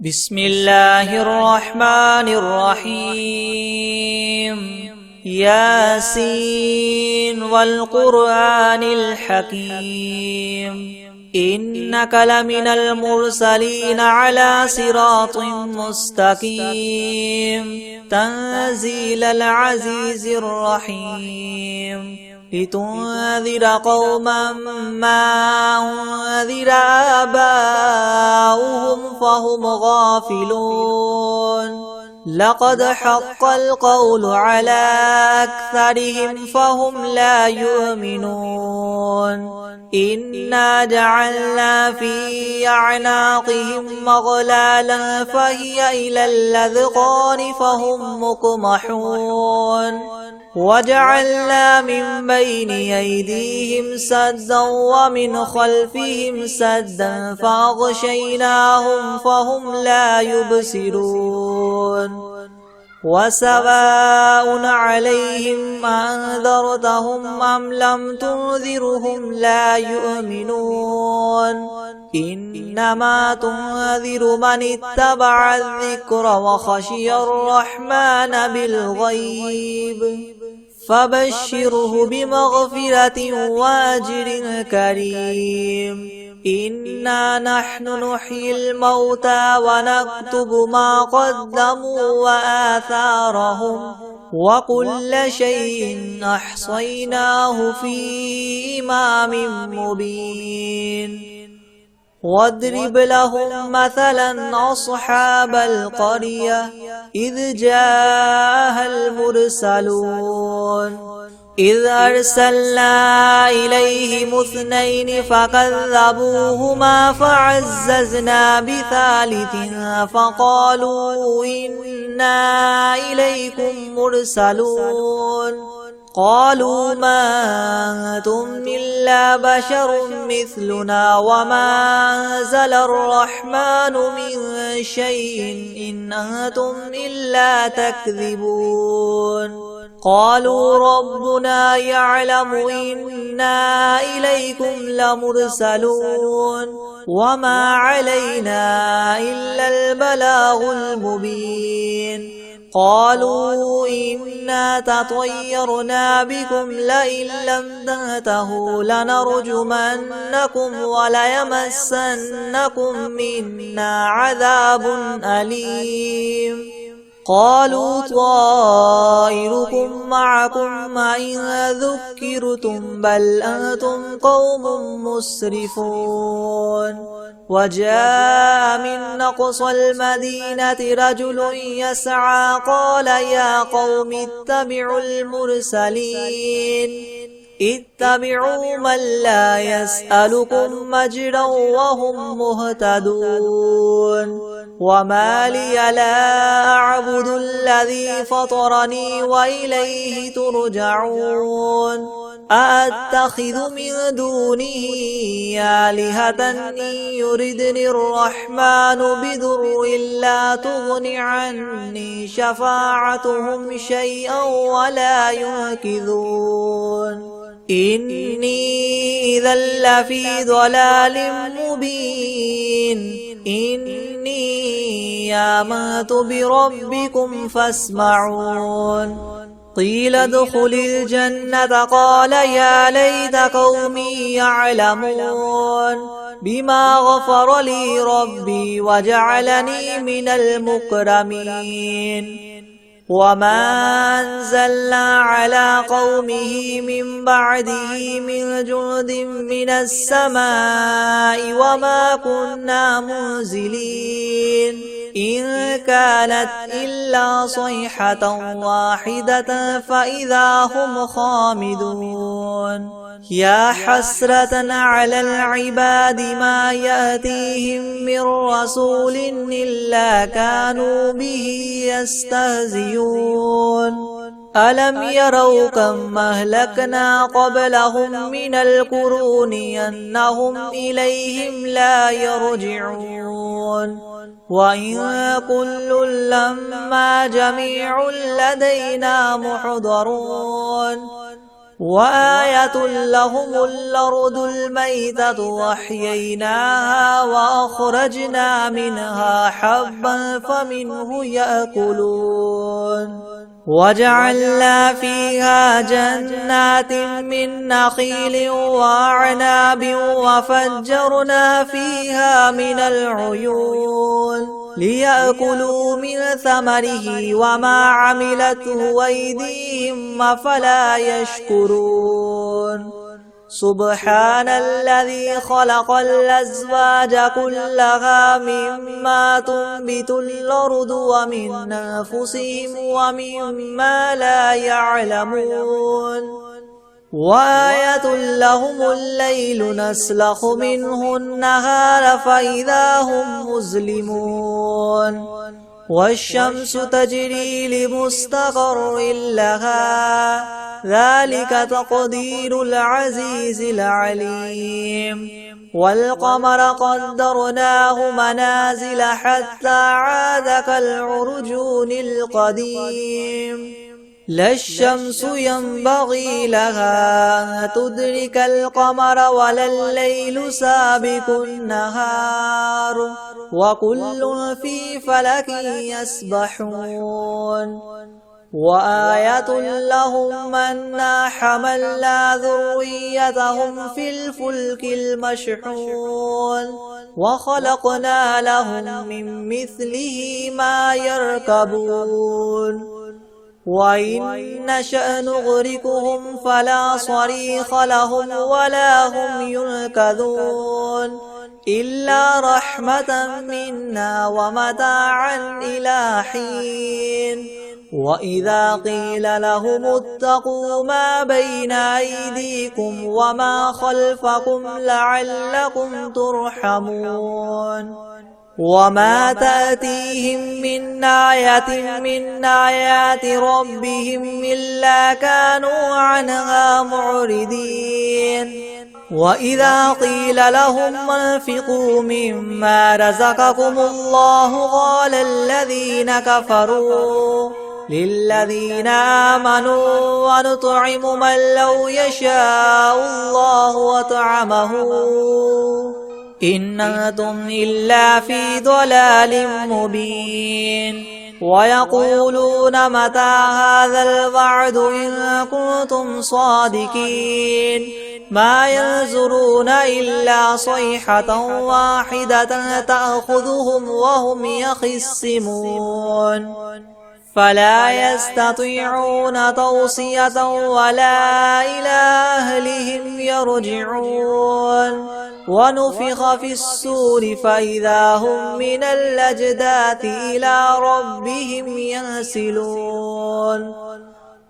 بسم الله الرحمن الرحيم ياسين والقرآن الحكيم إنك لمن المرسلين على صراط مستقيم تنزيل العزيز الرحيم لتنذر قوما ما أنذر آباؤهم فهم غافلون لقد حق القول على أكثرهم فهم لا يؤمنون إنا جعلنا في أعناقهم مغلالا فهي إلى الأذقان فهم مقمحون وجعلنا من بين أيديهم سدا ومن خلفهم سدا فأغشيناهم فهم لا يبصرون وسواء عليهم أنذرتهم أم لم تنذرهم لا يؤمنون إنما تنذر من اتبع الذكر وخشي الرحمن بالغيب فبشره بمغفرة وأجر كريم إنا نحن نحيي الموتى ونكتب ما قدموا وآثارهم وكل شيء أحصيناه في إمام مبين واضرب لهم مثلا أصحاب القرية إذ جاءها المرسلون إذ أرسلنا إليهم اثنين فكذبوهما فعززنا بثالث فقالوا إنا إليكم مرسلون قالوا ما أنتم إلا بشر مثلنا وما أنزل الرحمن من شيء إن أنتم إلا تكذبون قالوا ربنا يعلم إنا إليكم لمرسلون وما علينا إلا البلاغ المبين قالوا إنا تطيرنا بكم لئن لم تنتهوا لنرجمنكم وليمسنكم منا عذاب أليم قالوا طائركم معكم إن ذكرتم بل أنتم قوم مسرفون وجاء من أقصى المدينة رجل يسعى قال يا قوم اتبعوا المرسلين اتبعوا من لا يسألكم مجرا وهم مهتدون وما لي لا أعبد الذي فطرني وإليه ترجعون أأتخذ من دونه آلهة إن يردني الرحمن بضر لا تغن عني شفاعتهم شيئا ولا ينقذون إني إذا لفي ضلال مبين إني آمنت بربكم فاسمعون قيل ادخل الجنة قال يا ليت قومي يعلمون بما غفر لي ربي وجعلني من المكرمين وما أنزلنا على قومه من بعده من جند من السماء وما كنا منزلين إن كانت إلا صيحة واحدة فإذا هم خامدون يا حسرة على العباد ما يأتيهم من رسول إلا كانوا به يستهزئون ألم يروا كم أهلكنا قبلهم من القرون أنهم إليهم لا يرجعون وإن كل لما جميع لدينا محضرون وآية لهم الأرض الميتة وأحييناها وأخرجنا منها حبا فمنه يأكلون وجعلنا فيها جنات من نخيل وأعناب وفجرنا فيها من العيون ليأكلوا من ثمره وما عملته أيديهم أفلا يشكرون سبحان الذي خلق الأزواج كلها مما تنبت الأرض ومن أنفسهم ومما لا يعلمون وآية لهم الليل نسلخ منه النهار فإذا هم مظلمون والشمس تجري لمستقر لها ذلك تقدير العزيز العليم والقمر قدرناه منازل حتى عاد كالعرجون القديم لا الشمس ينبغي لها أن تدرك القمر ولا الليل سابق النهار وكل في فلك يسبحون وآية لهم أنا حملنا ذريتهم في الفلك المشحون وخلقنا لهم من مثله ما يركبون وإن نشأ نغرقهم فلا صريخ لهم ولا هم ينقذون إلا رحمة منا ومتاعا إلى حين وإذا قيل لهم اتقوا ما بين أيديكم وما خلفكم لعلكم ترحمون وما تأتيهم من آية من آيات ربهم إلا كانوا عنها معرضين وإذا قيل لهم انفقوا مما رزقكم الله قال الذين كفروا للذين آمنوا ونطعم من لو يشاء الله وطعمه إن أنتم إلا في ضلال مبين ويقولون متى هذا الوعد إن كنتم صادقين ما ينظرون إلا صيحة واحدة تأخذهم وهم يخصمون فلا يستطيعون توصية ولا إلى أهلهم يرجعون ونفخ في الصور فإذا هم من الأجداث إلى ربهم ينسلون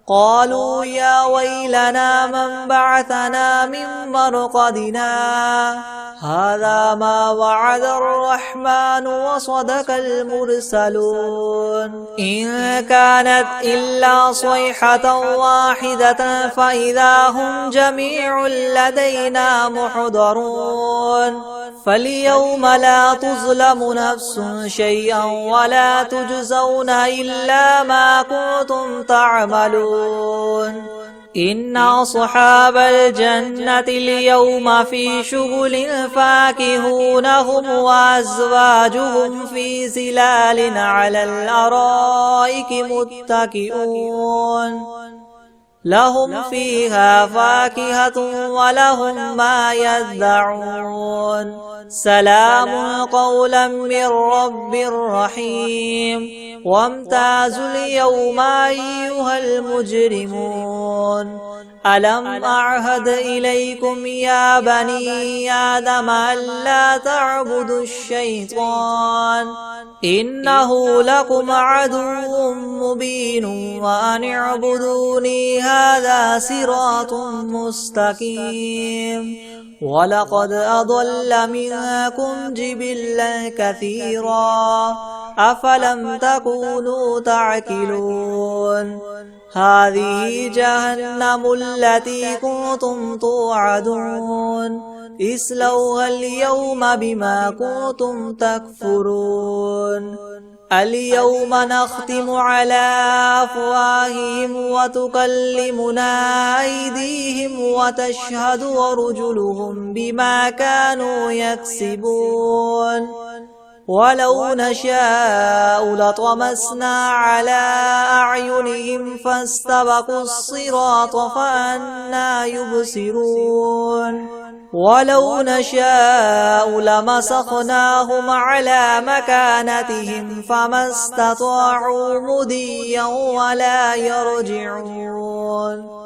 قالوا يا ويلنا من بعثنا من مرقدنا هذا ما وعد الرحمن وصدق المرسلون إن كانت إلا صيحة واحدة فإذا هم جميع لدينا محضرون فاليوم لا تظلم نفس شيئا ولا تجزون إلا ما كنتم تعملون إن أصحاب الجنة اليوم في شغل فاكهون هم وأزواجهم في ظلال على الأرائك متكئون لهم فيها فاكهة ولهم ما يدعون سلام قولا من رب رحيم وامتازوا اليوم أيها المجرمون ألم أعهد إليكم يا بني آدم ألا تعبدوا الشيطان إنه لكم عدو مبين وأن اعبدوني هذا صراط مستقيم ولقد أضل منكم جبلا كثيرا أفلم تكونوا تعقلون هذه جهنم التي كنتم توعدون اصلوها اليوم بما كنتم تكفرون اليوم نختم على أفواههم وتكلمنا أيديهم وتشهد أرجلهم بما كانوا يكسبون ولو نشاء لطمسنا على أعينهم فاستبقوا الصراط فأنى يبصرون ولو نشاء لمسخناهم على مكانتهم فما استطاعوا مضيا ولا يرجعون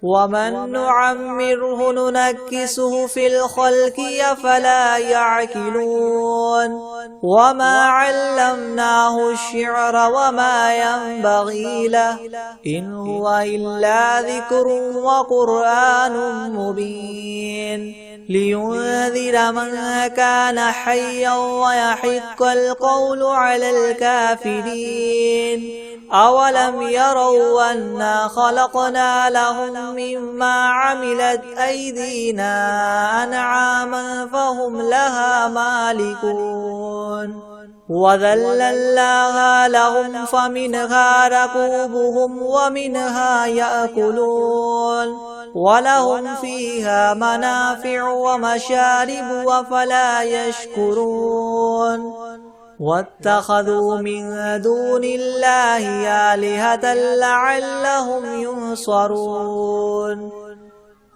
ومن نعمره ننكسه في الخلق أفلا يعقلون وما علمناه الشعر وما ينبغي له إن هو إلا ذكر وقرآن مبين لينذر من كان حيا ويحق القول على الكافرين أولم يروا أنا خلقنا لهم مما عملت أيدينا أنعاما فهم لها مالكون وذللناها لهم فمنها ركوبهم ومنها يأكلون ولهم فيها منافع ومشارب أفلا يشكرون واتخذوا من دون الله آلهة لعلهم ينصرون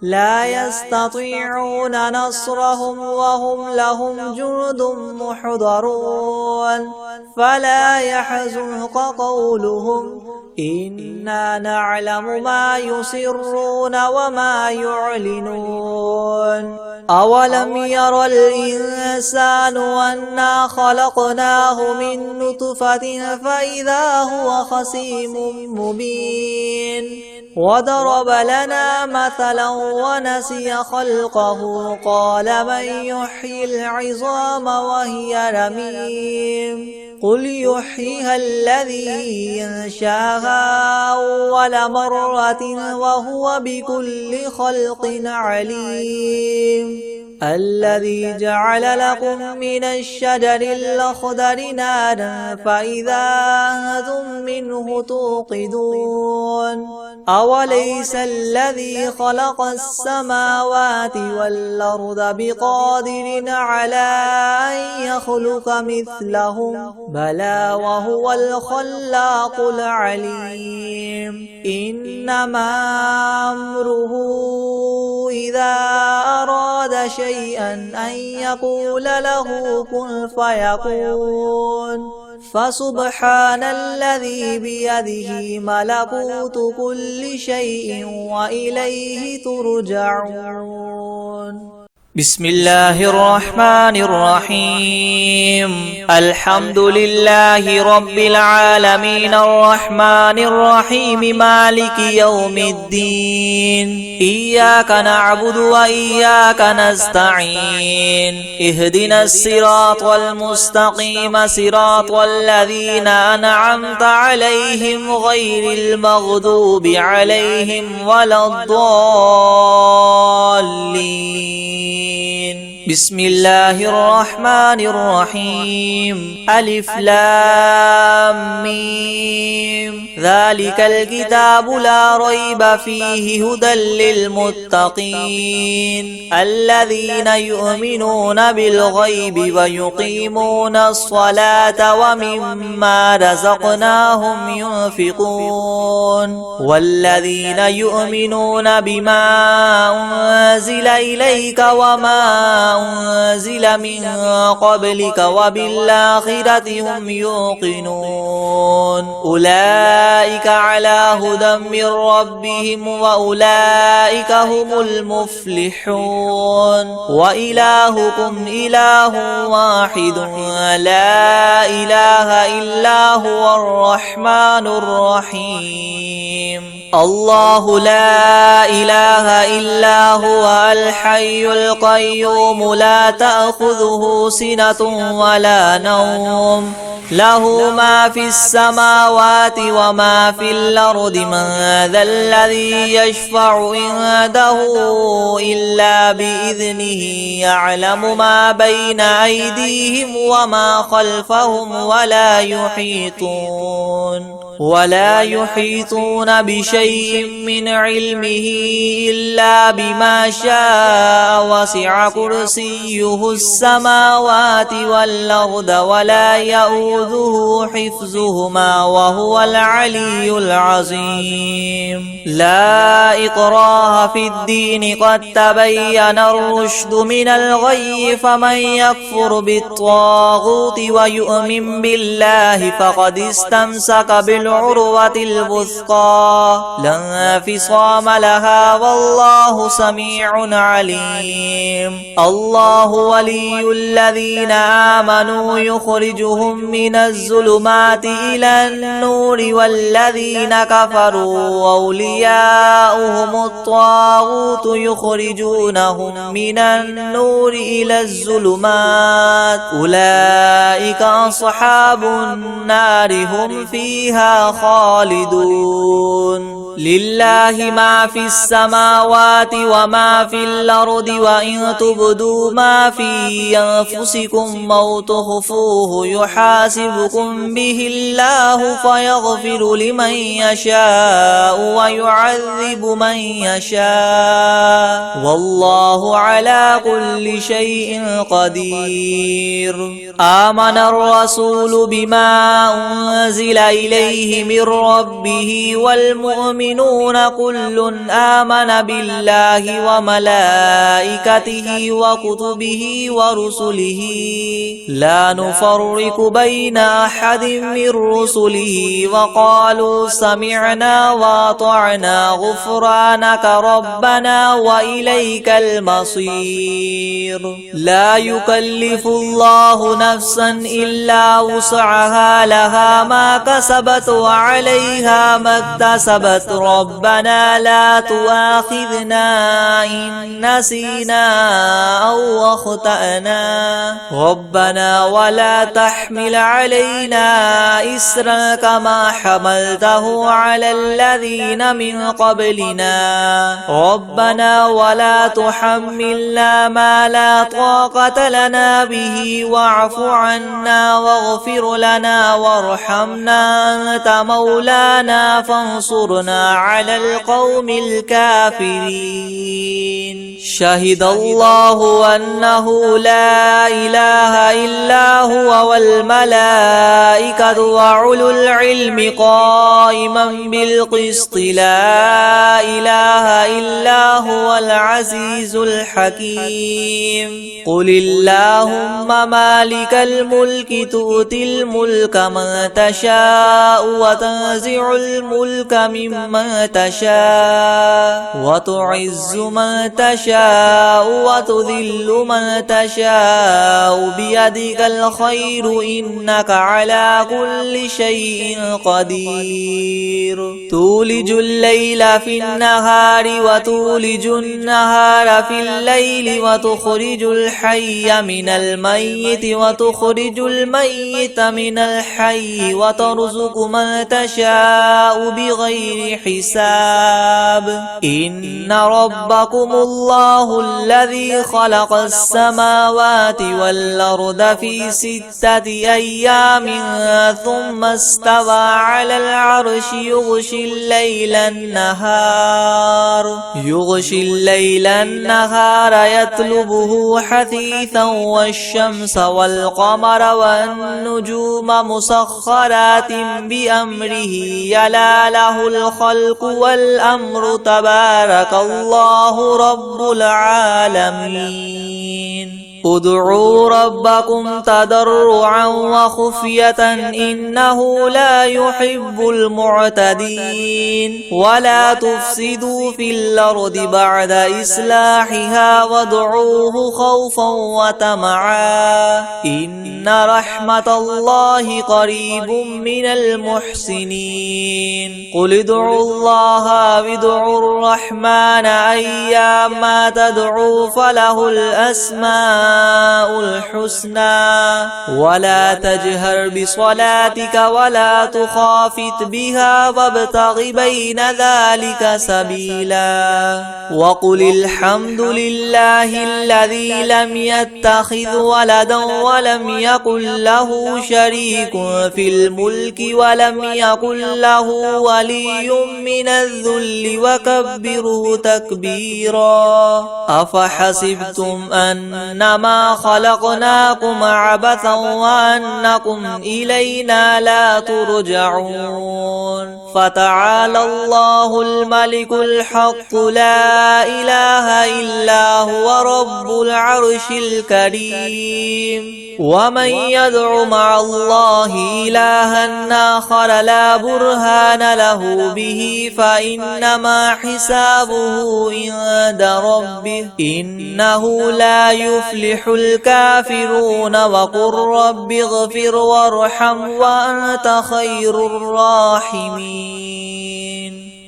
لا يستطيعون نصرهم وهم لهم جند محضرون فلا يحزنك قولهم إنا نعلم ما يسرون وما يعلنون أولم ير الإنسان أنا خلقناه من نطفة فإذا هو خصيم مبين وضرب لنا مثلا ونسي خلقه قال من يحيي العظام وهي رميم قل يحييها الذي ينشاها أول مرة وهو بكل خلق عليم الذي جعل لكم من الشجر الأخضر نارا فإذا أنتم منه توقدون أوليس الذي خلق السماوات والأرض بقادر على أن يخلق مثلهم بلى وهو الخلاق العليم إنما أمره إذا أراد شيئا أن يقول له كن فيكون فسبحان الذي بيده ملكوت كل شيء وإليه ترجعون بسم الله الرحمن الرحيم الحمد لله رب العالمين الرحمن الرحيم مالك يوم الدين إياك نعبد وإياك نستعين اهدنا الصراط المستقيم صراط الذين أنعمت عليهم غير المغضوب عليهم ولا الضالين بسم الله الرحمن الرحيم ألف لام ميم ذلك الكتاب لا ريب فيه هدى للمتقين الذين يؤمنون بالغيب ويقيمون الصلاة ومما رزقناهم ينفقون والذين يؤمنون بما أنزل إليك وما أنزل من قبلك وبالآخرة هم يوقنون أولئك على هدى من ربهم وأولئك هم المفلحون وإلهكم إله واحد لا إله إلا هو الرحمن الرحيم الله لا إله إلا هو الحي القيوم لا تأخذه سنة ولا نوم له ما في السماوات وما في الأرض من ذا الذي يشفع عنده إلا بإذنه يعلم ما بين أيديهم وما خلفهم ولا يحيطون بشيء من علمه إلا بما شاء وسع كرسيه السماوات والأرض ولا يؤوده حفظهما وهو العلي العظيم لا إكراه في الدين قد تبين الرشد من الغي فمن يكفر بالطاغوت ويؤمن بالله فقد استمسك بالعروة الوثقى لا انفصام لها والله سميع عليم الله ولي الذين آمنوا يخرجهم من الظلمات إلى النور والذين كفروا أولياؤهم الطاغوت يخرجونهم من النور إلى الظلمات أولئك أصحاب النار هم فيها خالدون لله ما في السماوات وما في الأرض وإن تبدوا ما في أنفسكم أو تخفوه يحاسبكم به الله فيغفر لمن يشاء ويعذب من يشاء والله على كل شيء قدير آمن الرسول بما أنزل إليه من ربه والمؤمنون كل آمن بالله وملائكته وكتبه ورسله لا نفرق بين أحد من رسله وقالوا سمعنا وأطعنا غفرانك ربنا وإليك المصير لا يكلف الله نفسا إلا وسعها لها ما كسبت وعليها ما اكتسبت ربنا لا تؤاخذنا إن نسينا أو أخطأنا ربنا ولا تحمل علينا إسرا كما حملته على الذين من قبلنا ربنا ولا تحملنا ما لا طاقة لنا به واعف عنا واغفر لنا وارحمنا أنت مولانا فانصرنا على القوم الكافرين شهد الله أنه لا إله إلا هو والملائكة وأولو العلم قائما بالقسط لا إله إلا هو العزيز الحكيم قل اللهم مالك الملك تؤتي الملك من تشاء وتنزع الملك ممن تشاء وتعز من تشاء وتذل من تشاء بيدك الخير إنك على كل شيء قدير تولج الليل في النهار وتولج النهار في الليل وتخرج الحي من الميت وتخرج الميت من الحي وترزق من تشاء بغير حساب إن ربكم الله الذي خلق السماوات والأرض في 6 أيام ثم استوى على العرش يغشي الليل النهار يطلبه حثيثا والشمس والقمر والنجوم مسخرات بأمره يلا له الخلق والأمر تبارك الله رب العالمين ادعوا ربكم تضرعا وخفية إنه لا يحب المعتدين ولا تفسدوا في الأرض بعد إصلاحها وادعوه خوفا وطمعا إن رحمة الله قريب من المحسنين قل ادعوا الله وادعوا الرحمن أيما تدعوا فله الأسماء الحسنى ولا تجهر بصلاتك ولا تخافت بها وابتغ بين ذلك سبيلا وقل الحمد لله الذي لم يتخذ ولدا ولم يكن له شريك في الملك ولم يكن له ولي من الذل وكبره تكبيرا أفحسبتم أنما خلقناكم عبثا وأنكم إلينا لا ترجعون فتعالى الله الملك الحق لا إله إلا هو رب العرش الكريم ومن يدع مع الله إلها آخر لا برهان له به فإنما حسابه عند ربه إنه لا يفلح الكافرون وقل رب اغفر وارحم وأنت خير الراحمين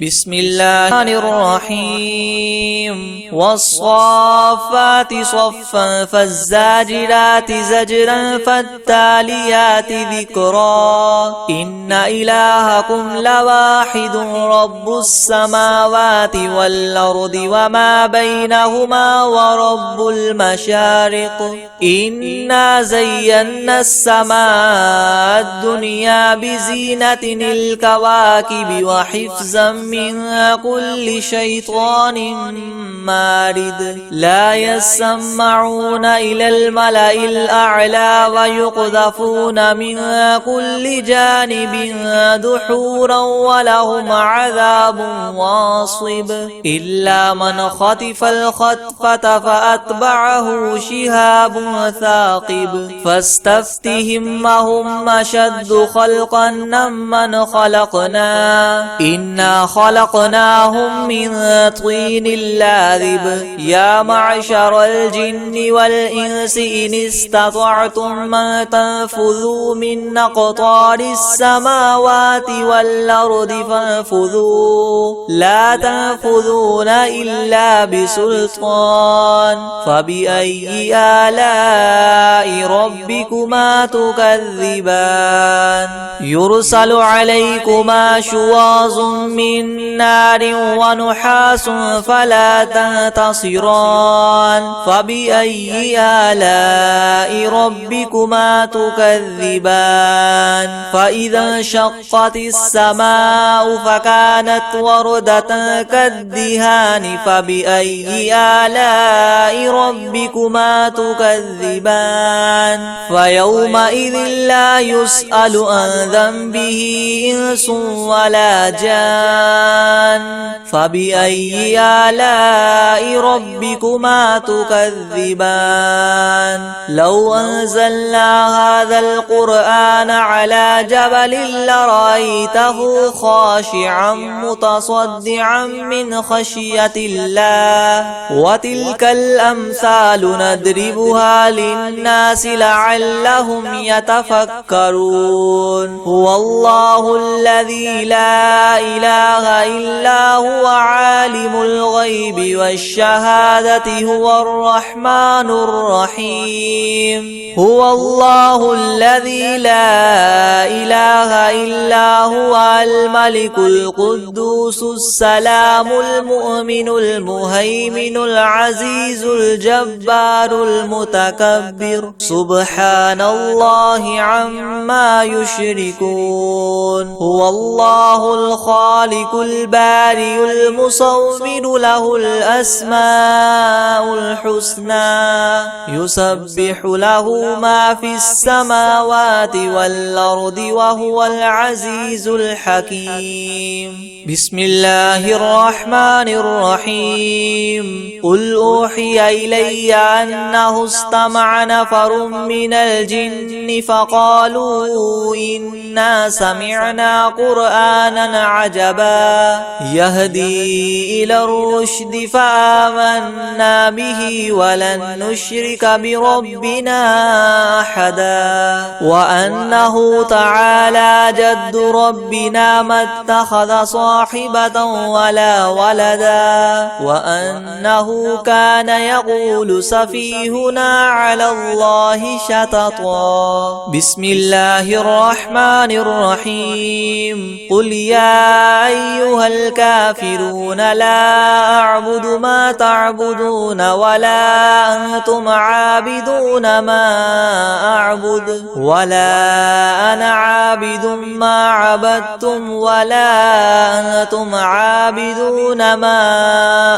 بسم الله الرحيم والصافات صفا فالزاجرات زجرا فالتاليات ذكرا إن إلهكم لواحد رب السماوات والأرض وما بينهما ورب المشارق إنا زينا السماء الدنيا بزينة الكواكب وحفظا من كل شيطان مارد لا يسمعون إلى الملأ الأعلى ويقذفون من كل جانب دحورا ولهم عذاب واصب إلا من خطف الخطفة فأتبعه شهاب ثاقب فاستفتهم هم أشد خلقا ممن خلقنا إنا خلقناهم من طين لاذب يا معشر الجن والإنس إن استطعتم أن تنفذوا من أقطار السماوات والأرض فانفذوا لا تنفذون إلا بسلطان فبأي آلاء ربكما تكذبان يرسل عليكما شواظ من نار ونحاس فلا تنتصران فبأي آلاء ربكما تكذبان فإذا انشقت السماء فكانت وردة كالدهان فبأي آلاء ربكما تكذبان فيومئذ لا يسأل عن ذنبه إنس ولا جان فبأي آلاء ربكما تكذبان لو أنزلنا هذا القرآن على جبل لرأيته خاشعا متصدعا من خشية الله وتلك الأمثال نضربها للناس لعلهم يتفكرون هو الله الذي لا إله إلا هو عالم الغيب والشهادة هو الرحمن الرحيم هو الله الذي لا إله إلا هو الملك القدوس السلام المؤمن المهيمن العزيز الجبار المتكبر سبحان الله عما يشركون هو الله الخالق البارئ المصور له الأسماء الحسنى يسبح له ما في السماوات والأرض وهو العزيز الحكيم بسم الله الرحمن الرحيم قل أوحي إلي أنه استمع نفر من الجن فقالوا إنا سمعنا قرآنا عجبا يهدي إلى الرشد فآمنا به ولن نشرك بربنا أحدا وأنه تعالى جد ربنا ما اتخذ صاحبة ولا ولدا وأنه كان يقول سفيهنا على الله شططا. بسم الله الرحمن الرحيم. قل يا أيها الكافرون لا أعبد ما تعبدون ولا أنتم عابدون ما أعبد ولا أنا عابد ما عبدتم ولا أنتم عابدون ما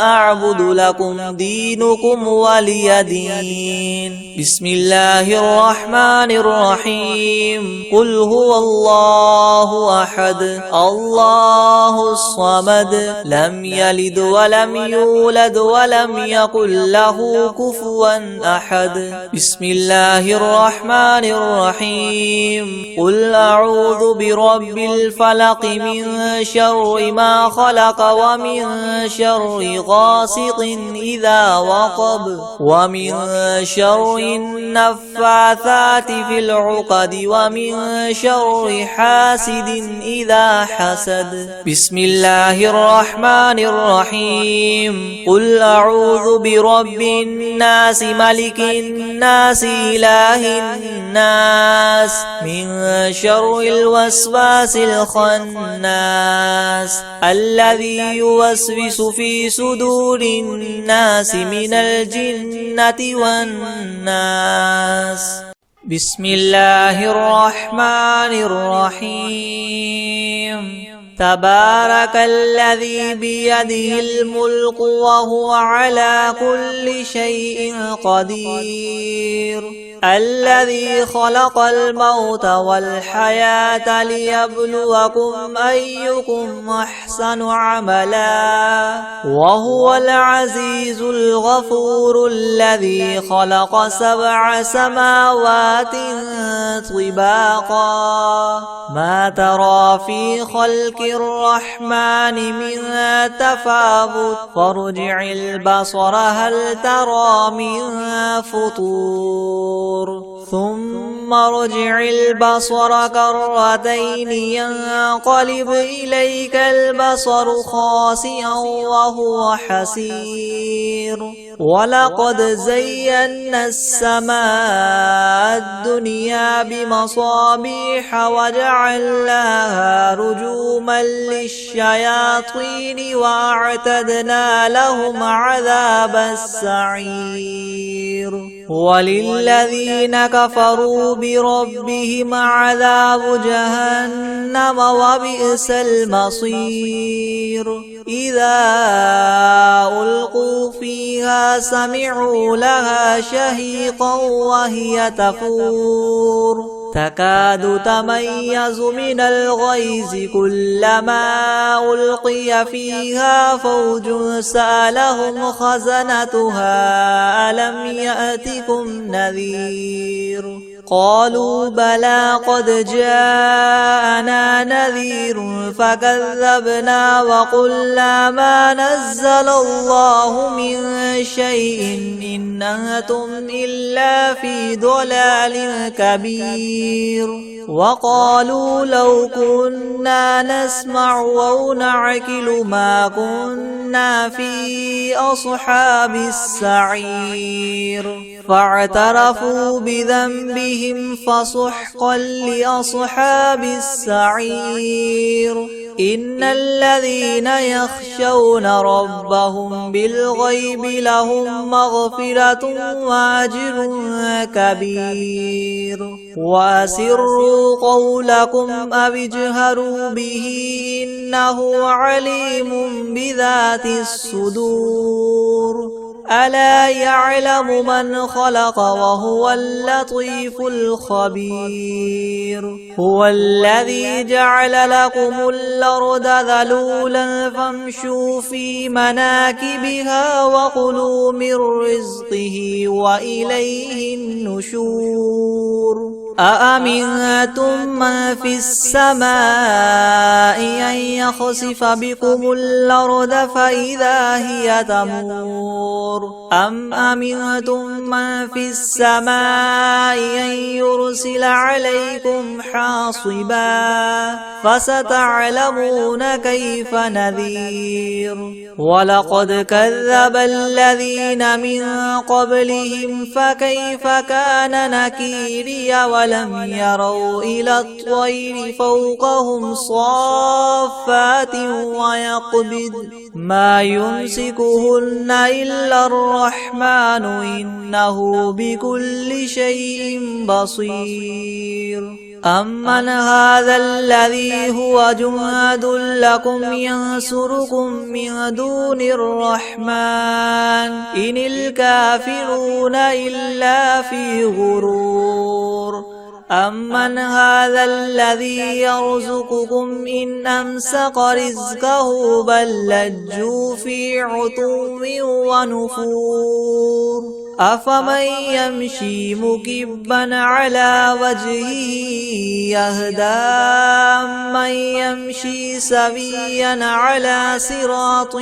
أعبد لكم دينكم ولي دين. بسم الله الرحمن الرحيم. قل هو الله أحد الله الصمد لم يلد ولم يولد ولم يكن له كفوا أحد. بسم الله الرحمن الرحيم. قل أعوذ برب الفلق من شر ما خلق ومن شر غاسق إذا وقب ومن شر النفاثات في العقد ومن شر حاسد إذا حسد. بسم الله الرحمن الرحيم. قل أعوذ برب الناس ملك الناس إله الناس من شر الوسواس الخناس الذي يوسوس في صدور الناس من الجنة والناس. بسم الله الرحمن الرحيم. تبارك الذي بيده الملك وهو على كل شيء قدير الذي خلق الموت والحياة ليبلوكم أيكم أحسن عملا وهو العزيز الغفور الذي خلق 7 سماوات طباقا ما ترى في خلق الرحمن من تفاوت فارجع البصر هل ترى من فطور ثم ارجع البصر كرتين ينقلب إليك البصر خاسئا وهو حسير ولقد زينا السماء الدنيا بمصابيح وجعلناها رجوما للشياطين وأعتدنا لهم عذاب السعير وللذين كفروا بربهم عذاب جهنم وبئس المصير إذا ألقوا فيها سمعوا لها شهيقا وهي تفور تكاد تميز من الغيظ كلما ألقي فيها فوج سألهم خزنتها ألم يأتكم نذير قالوا بلى قد جاءنا نذير فكذبنا وقلنا ما نزل الله من شيء إن أنتم إلا في ضلال كبير وقالوا لو كنا نسمع أو نعقل ما كنا في أصحاب السعير فاعترفوا بذنبهم فسحقا لأصحاب السعير إن الذين يخشون ربهم بالغيب لهم مغفرة وأجر كبير وأسروا قولكم أو اجهروا به إنه عليم بذات الصدور ألا يعلم من خلق وهو اللطيف الخبير هو الذي جعل لكم الأرض ذلولا فامشوا في مناكبها وكلوا من رزقه وإليه النشور أأمنتم من في السماء أن يخسف بكم الأرض فإذا هي تمور أم أمنتم من في السماء أن يرسل عليكم حاصبا فستعلمون كيف نذير ولقد كذب الذين من قبلهم فكيف كان نكيري ولم يروا إلى الطير فوقهم صافات ويقبض ما يمسكهن إلا الرحمن إنه بكل شيء بصير أمن هذا الذي هو جند لكم ينصركم من دون الرحمن إن الكافرون إلا في غرور أمن هذا الذي يرزقكم إن أمسك رزقه بل لجوا في عتو ونفور أفمن يمشي مكبا على وجهه يهدى من يمشي سويا على صراط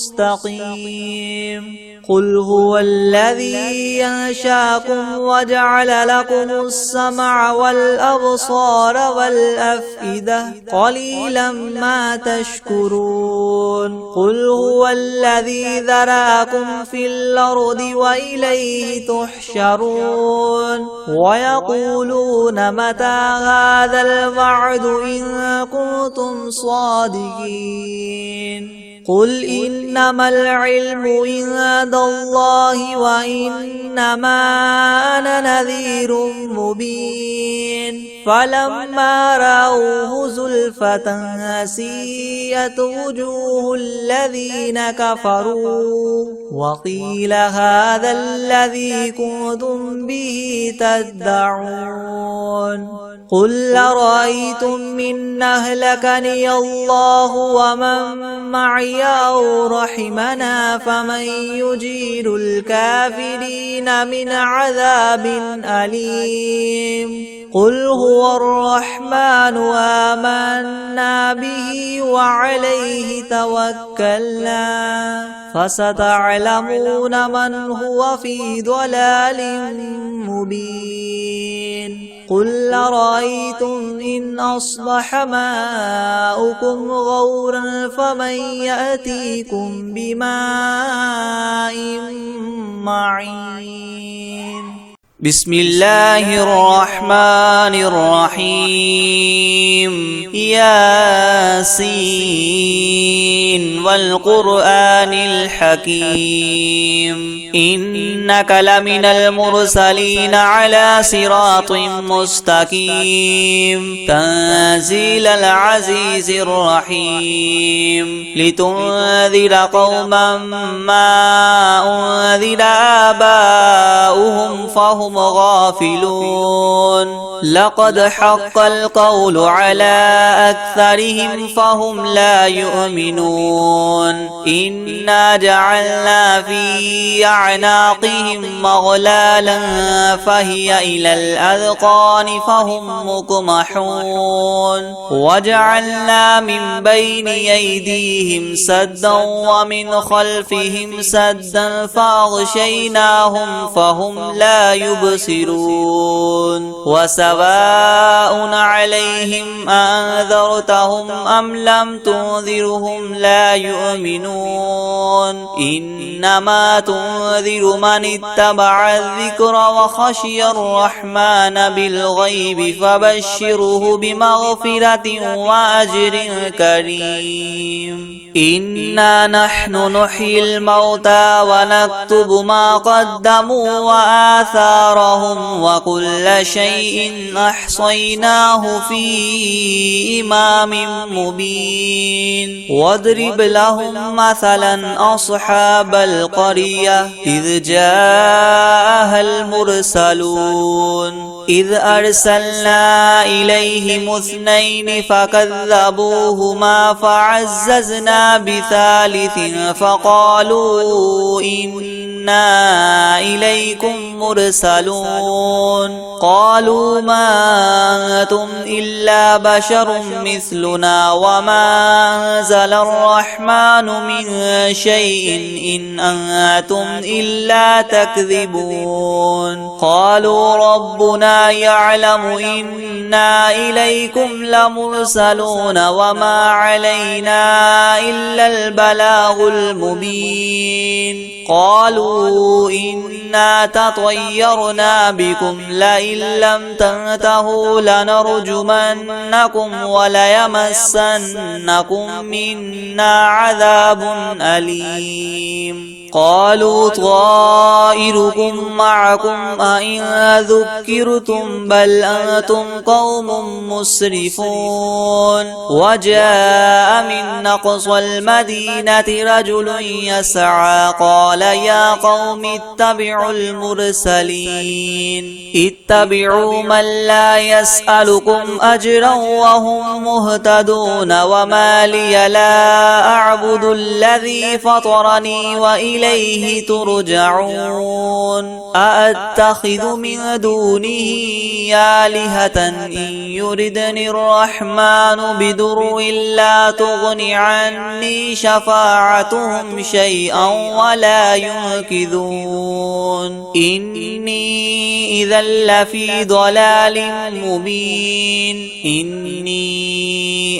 مستقيم قل هو الذي ينشاكم وجعل لكم السمع والأبصار والأفئدة قليلا ما تشكرون قل هو الذي ذراكم في الأرض وإليه تحشرون ويقولون متى هذا الوعد إن كنتم صادقين قل إنما العلم عند الله وإنما أنا نذير مبين فلما رأوه زلفة سيئت وجوه الذين كفروا وقيل هذا الذي كنتم به تدعون قل أرأيتم إن أهلكني الله ومن معي أو رحمنا فمن يجير الكافرين من عذاب أليم قل هو الرحمن آمنا به وعليه توكلنا فستعلمون من هو في ضلال مبين قل أرأيتم إن أصبح ماؤكم غورا فمن يأتيكم بماء معين بسم الله الرحمن الرحيم ياسين والقرآن الحكيم إنك لمن المرسلين على صراط مستقيم تنزيل العزيز الرحيم لتنذر قوما ما أنذر آباؤهم فهم غافلون لقد حق القول على أكثرهم فهم لا يؤمنون إنا جعلنا في أعناقهم مغلالا فهي إلى الأذقان فهم مقمحون وجعلنا من بين أيديهم سدا ومن خلفهم سدا فأغشيناهم فهم لا يبصرون وسواء عليهم أنذرتهم أم لم تنذرهم لا يؤمنون إنما تنذر من اتبع الذكر وخشي الرحمن بالغيب فبشره بمغفرة وأجر كريم إنا نحن نحيي الموتى ونكتب ما قدموا وآثارهم وكل شيء أحصيناه في إمام مبين واضرب لهم مثلا أصحاب القرية إذ جاءها المرسلون إذ أرسلنا إليهم اثنين فكذبوهما فعززنا بثالث فقالوا إنا إليكم مرسلون قالوا ما أنتم إلا بشر مثلنا وما أنزل الرحمن من شيء إن أنتم إلا تكذبون قالوا ربنا يعلم إنا إليكم لمرسلون وما علينا إلا البلاغ المبين قالوا إنا تطيرنا بكم لئن لم تنتهوا لنرجمنكم وليمسنكم منا عذاب أليم قالوا طائركم معكم أئن ذكرتم بل أنتم قوم مسرفون وجاء من أقصى المدينة رجل يسعى قال يا قوم اتبعوا المرسلين اتبعوا من لا يسألكم أجرا وهم مهتدون وما لي لا أعبد الذي فطرني وإليه ترجعون أأتخذ من دونه آلهة إن يردني الرحمن بضر لا تغن عني شفاعتهم شيئا ولا ينقذون إني إذا لفي ضلال مبين إني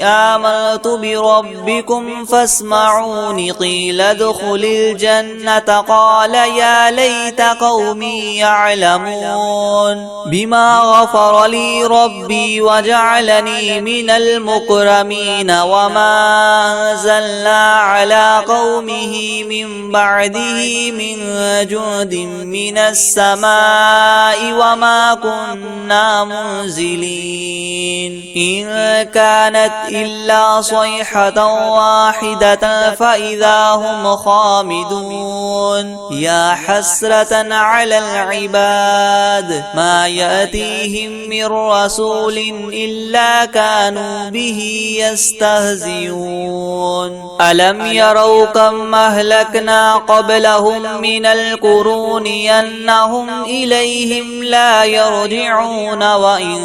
آمنت بربكم فاسمعون قيل ادخل الجنة قال يا ليت قومي يعلمون بما غفر لي ربي وجعلني من المكرمين وما أنزلنا على قومه من بعده من جند من السماء وما كنا منزلين إن كانت إلا صيحة واحدة فإذا هم خامدون يا حسرة على العباد ما يأتيهم من رسول إلا كانوا به يستهزئون ألم يروا كم أهلكنا قبلهم من القرون أنهم إليهم لا يرجعون وإن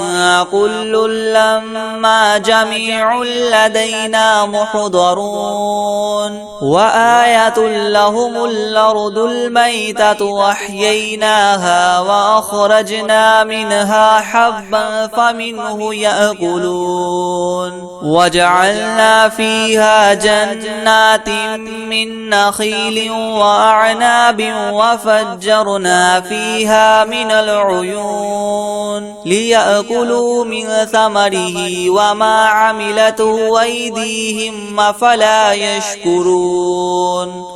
كل لما جميع لدينا محضرون وآية لهم الأرض الميتة وأحييناها وأخرجنا منها حبا فمنه يأكلون وجعلنا فيها جنات من نخيل وأعناب وفجرنا فيها من العيون ليأكلوا من ثمره وما عملته أيديهم أفلا يشكرون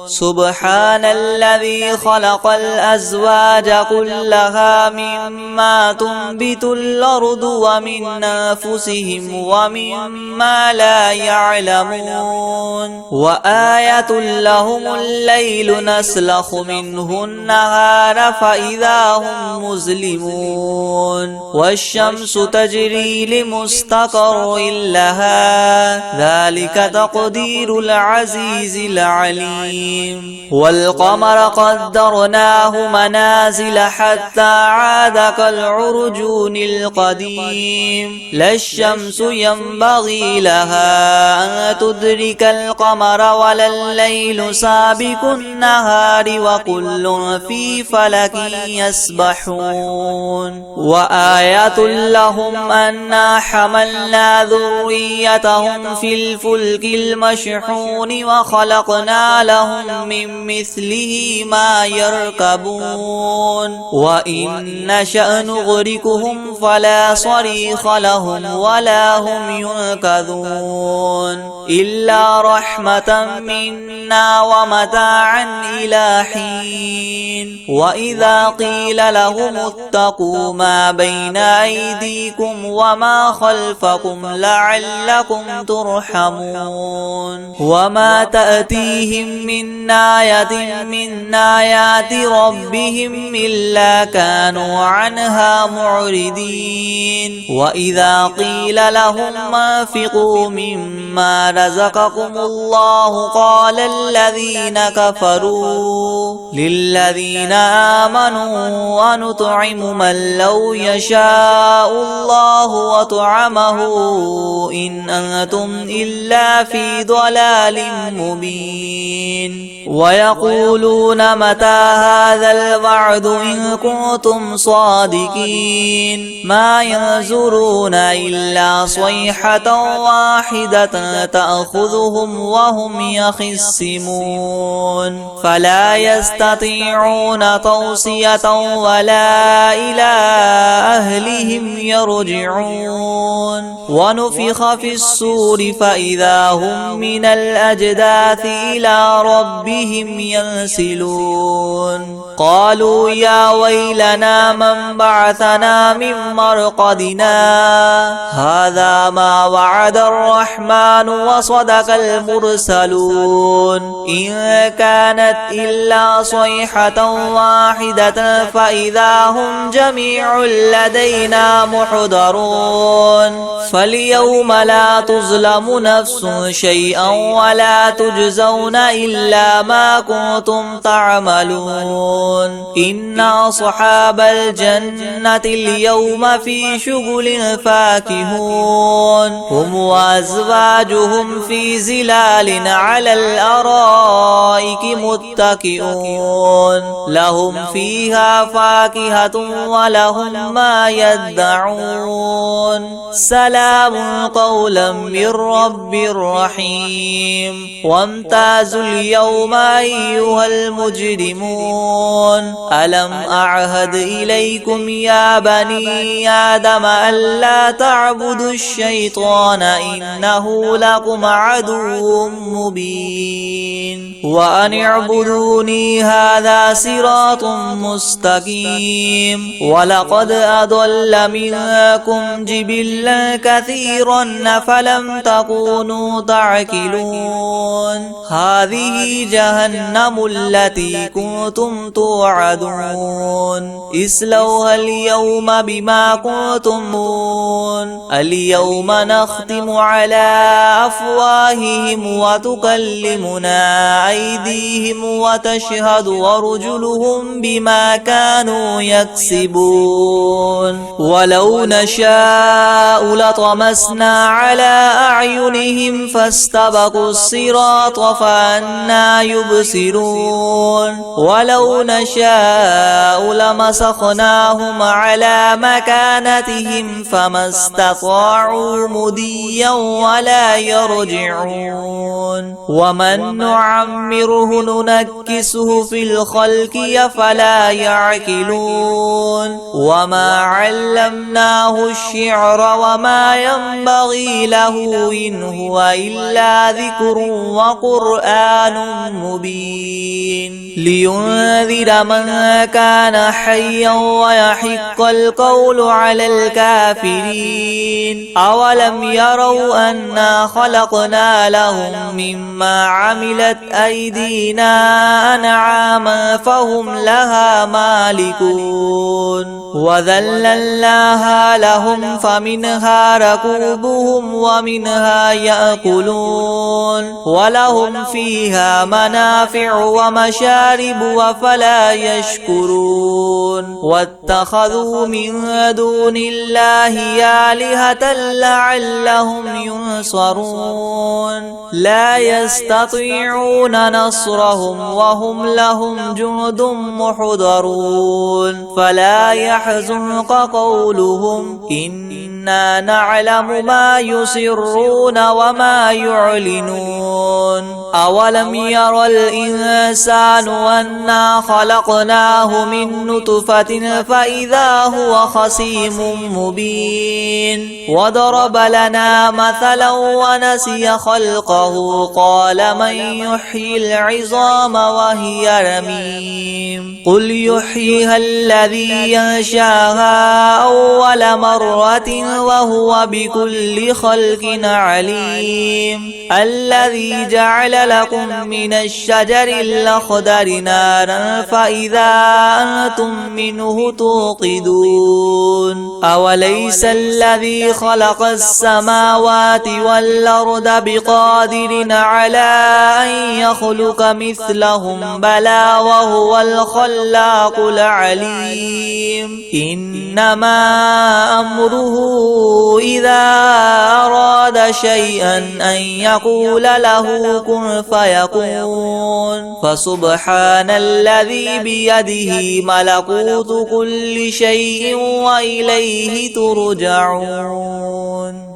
سبحان الذي خلق الأزواج كلها مما تنبت الأرض ومن أنفسهم ومما لا يعلمون وآية لهم الليل نسلخ منه النهار فإذا هم مظلمون والشمس تجري لمستقر لها ذلك تقدير العزيز العليم والقمر قدرناه منازل حتى عاد كالعرجون القديم لا الشمس ينبغي لها أن تدرك القمر ولا الليل سابق النهار وكل في فلك يسبحون وآية لهم أنا حملنا ذريتهم في الفلك المشحون وخلقنا لهم من مثله ما يركبون وإن نشأ نغرقهم فلا صريخ لهم ولا هم ينقذون إلا رحمة منا ومتاعا إلى حين وإذا قيل لهم اتقوا ما بين أيديكم وما خلفكم لعلكم ترحمون وما تأتيهم من آية من آيات ربهم إلا كانوا عنها معرضين وإذا قيل لهم انفقوا مما رزقكم الله قال الذين كفروا للذين آمنوا أنطعم من لو يشاء الله وطعمه إن أنتم إلا في ضلال مبين ويقولون متى هذا الوعد إن كنتم صادقين ما ينظرون إلا صيحة واحدة تأخذهم وهم يخصمون فلا يستطيعون توصية ولا إلى أهلهم يرجعون ونفخ في الصور فإذا هم من الأجداث إلى ربهم ينسلون قالوا يا ويلنا من بعثنا من مرقدنا هذا ما وعد الرحمن وصدق المرسلون إن كانت إلا صيحة واحدة فإذا هم جميع لدينا محضرون فاليوم لا تظلم نفس شيئا ولا تجزون إلا ما كنتم تعملون إن أصحاب الجنة اليوم في شغل فاكهون هم وأزواجهم في ظلال على الأرائك متكئون لهم فيها فاكهة ولهم ما يدعون سلام قولا من رب رحيم وامتازوا اليوم أيها المجرمون ألم أعهد إليكم يا بني آدم ألا تعبدوا الشيطان إنه لكم عدو مبين وأن اعبدوني هذا صراط مستقيم ولقد أضل منكم جبلا كثيرا فلم تكونوا تعقلون هذه جهنم التي كنتم توعدون اصلوها اليوم بما كنتم اليوم نختم على أفواههم وتكلمنا أيديهم وتشهد أرجلهم بما كانوا يكسبون ولو نشاء لطمسنا على أعينهم فاستبقوا الصراط فأنى يبصرون ولو نشاء لمسخناهم على مكانتهم فما استطاعوا مضيا ولا يرجعون ومن نعمره ننكسه في الخلق أفلا يعقلون وما علمناه الشعر وما ينبغي له إن هو إلا ذكر وقرآن مبين لينذر من كان حيا ويحق القول على الكافرين أولم يروا أنا خلقنا لهم مما عملت أيدينا أنعاما فهم لها مالكون وذللناها لهم فمنها ركوبهم ومنها يأكلون ولهم فيها منافع ومشارب وفلا يشكرون واتخذوا من دون الله آلهة لعلهم ينصرون لا يستطيعون نصرهم وهم لهم جند محضرون فلا يحزنك قولهم إنا نعلم ما يسرون وما يعلنون أولم ير الإنسان أنا خلقناه من نطفة فإذا هو خصيم مبين وضرب لنا مثلا ونسي خلقه قال من يحيي العظام وهي رميم قل يحييها الذي ينشاها أول مرة وهو بكل خلق عليم الذي جعل لكم من الشجر الأخضر نارا فإذا أنتم منه توقدون أوليس الذي خلق السماوات والأرض بقادر على أن يخلق مثلهم بلى وهو الخلاق العليم إنما أمره إذا أراد شيئا أن يقول له كن فيكون فسبحان الذي بيده ملكوت كل شيء وإليه ترجعون.